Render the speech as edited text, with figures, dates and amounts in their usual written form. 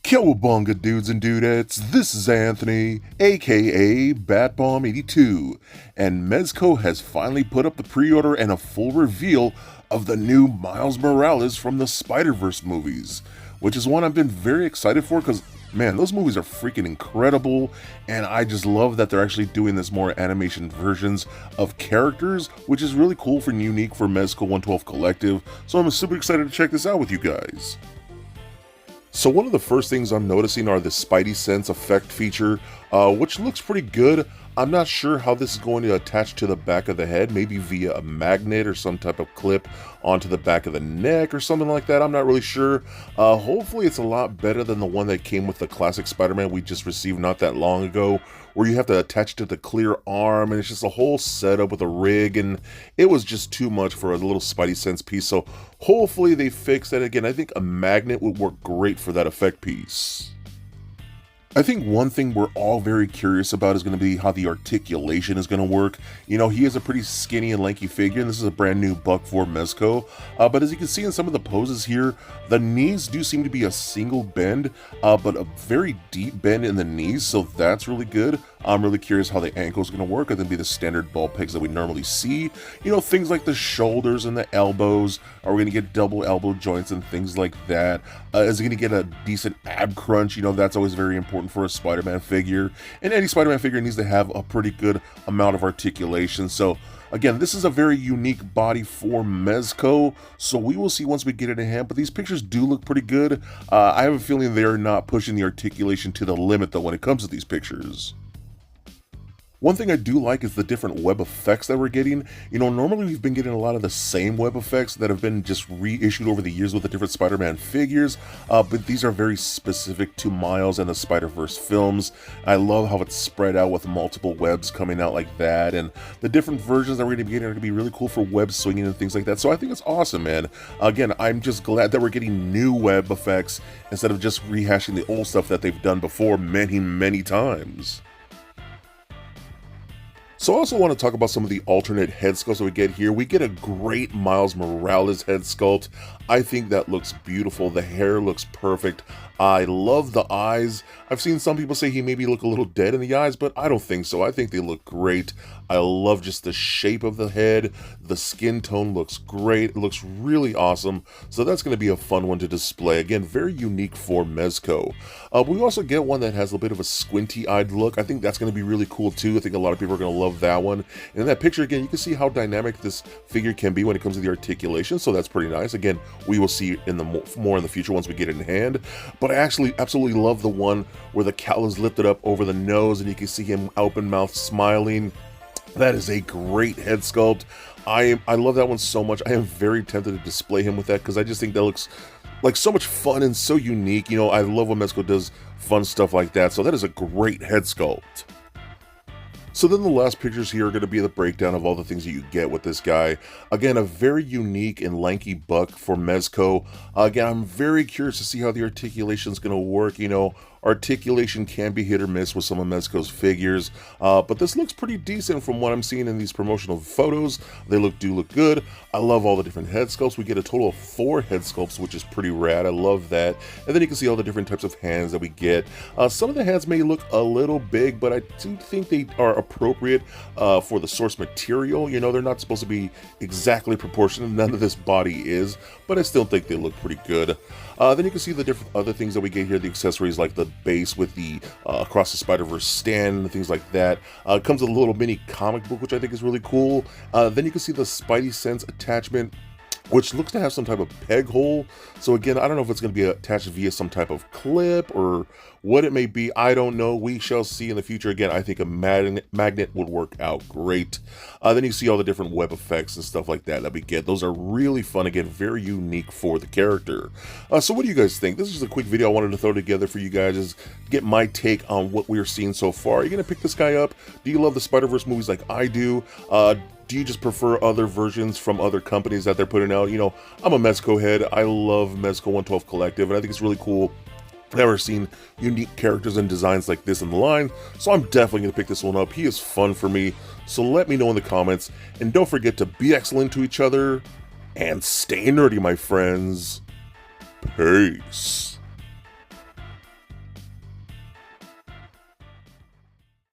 Cowabunga dudes and dudettes, this is Anthony, aka BATBOMB82, and Mezco has finally put up the pre-order and a full reveal of the new Miles Morales from the Spider-Verse movies, which is one I've been very excited for because, man, those movies are freaking incredible, and I just love that they're actually doing this more animation versions of characters, which is really cool and unique for Mezco 112 Collective, so I'm super excited to check this out with you guys. So one of the first things I'm noticing are the Spidey Sense effect feature, which looks pretty good. I'm not sure how this is going to attach to the back of the head, maybe via a magnet or some type of clip onto the back of the neck or something like that. I'm not really sure. Hopefully it's a lot better than the one that came with the classic Spider-Man we just received not that long ago, where you have to attach it to the clear arm, and it's just a whole setup with a rig, and it was just too much for a little Spidey Sense piece, so hopefully they fix that. Again, I think a magnet would work great for that effect piece. I think one thing we're all very curious about is going to be how the articulation is going to work. You know, he is a pretty skinny and lanky figure, and this is a brand new buck for Mezco. But as you can see in some of the poses here, the knees do seem to be a single bend, but a very deep bend in the knees, so that's really good. I'm really curious how the ankle is going to work. Are they going to be the standard ball pegs that we normally see? You know, things like the shoulders and the elbows. Are we going to get double elbow joints and things like that? Is he going to get a decent ab crunch? You know, that's always very important for a Spider-Man figure. And any Spider-Man figure needs to have a pretty good amount of articulation. So, again, this is a very unique body for Mezco, so we will see once we get it in hand, but these pictures do look pretty good. I have a feeling they're not pushing the articulation to the limit, though, when it comes to these pictures. One thing I do like is the different web effects that we're getting. You know, normally we've been getting a lot of the same web effects that have been just reissued over the years with the different Spider-Man figures, but these are very specific to Miles and the Spider-Verse films. I love how it's spread out with multiple webs coming out like that, and the different versions that we're going to be getting are going to be really cool for web swinging and things like that, so I think it's awesome, man. Again, I'm just glad that we're getting new web effects instead of just rehashing the old stuff that they've done before many times. So I also want to talk about some of the alternate head sculpts that we get here. We get a great Miles Morales head sculpt. I think that looks beautiful. The hair looks perfect. I love the eyes. I've seen some people say he maybe look a little dead in the eyes, but I don't think so. I think they look great. I love just the shape of the head. The skin tone looks great. It looks really awesome. So that's going to be a fun one to display. Again, very unique for Mezco. We also get one that has a bit of a squinty-eyed look. I think that's going to be really cool too. I think a lot of people are going to love that one. And in that picture, again, you can see how dynamic this figure can be when it comes to the articulation. So that's pretty nice. Again, we will see in the more in the future once we get it in hand. But I actually absolutely love the one where the cowl is lifted up over the nose and you can see him open mouth smiling. That is a great head sculpt. I love that one so much. I am very tempted to display him with that because I just think that looks like so much fun and so unique. You know, I love when Mezco does fun stuff like that. So that is a great head sculpt. So then the last pictures here are going to be the breakdown of all the things that you get with this guy. Again, a very unique and lanky buck for Mezco. Again, I'm very curious to see how the articulation is going to work. You know, articulation can be hit or miss with some of Mezco's figures, but this looks pretty decent from what I'm seeing in these promotional photos. They do look good. I love all the different head sculpts. We get a total of 4 head sculpts, which is pretty rad. I love that. And then you can see all the different types of hands that we get. Some of the hands may look a little big, but I do think they are appropriate for the source material. You know, they're not supposed to be exactly proportionate. None of this body is, but I still think they look pretty good. Then you can see the different other things that we get here, the accessories like the base with the Across the Spider-Verse stand and things like that. It comes with a little mini comic book, which I think is really cool. Then you can see the Spidey Sense attachment. which looks to have some type of peg hole. So again, I don't know if it's going to be attached via some type of clip or what it may be. I don't know. We shall see in the future. Again, I think a magnet would work out great. Then you see all the different web effects and stuff like that we get. Those are really fun. Again, very unique for the character. So what do you guys think? This is just a quick video I wanted to throw together for you guys, just get my take on what we're seeing so far. Are you going to pick this guy up? Do you love the Spider-Verse movies like I do? Do you just prefer other versions from other companies that they're putting out? You know, I'm a Mezco head. I love Mezco 112 Collective, and I think it's really cool. I've never seen unique characters and designs like this in the line, so I'm definitely going to pick this one up. He is fun for me, so let me know in the comments. And don't forget to be excellent to each other, and stay nerdy, my friends. Peace.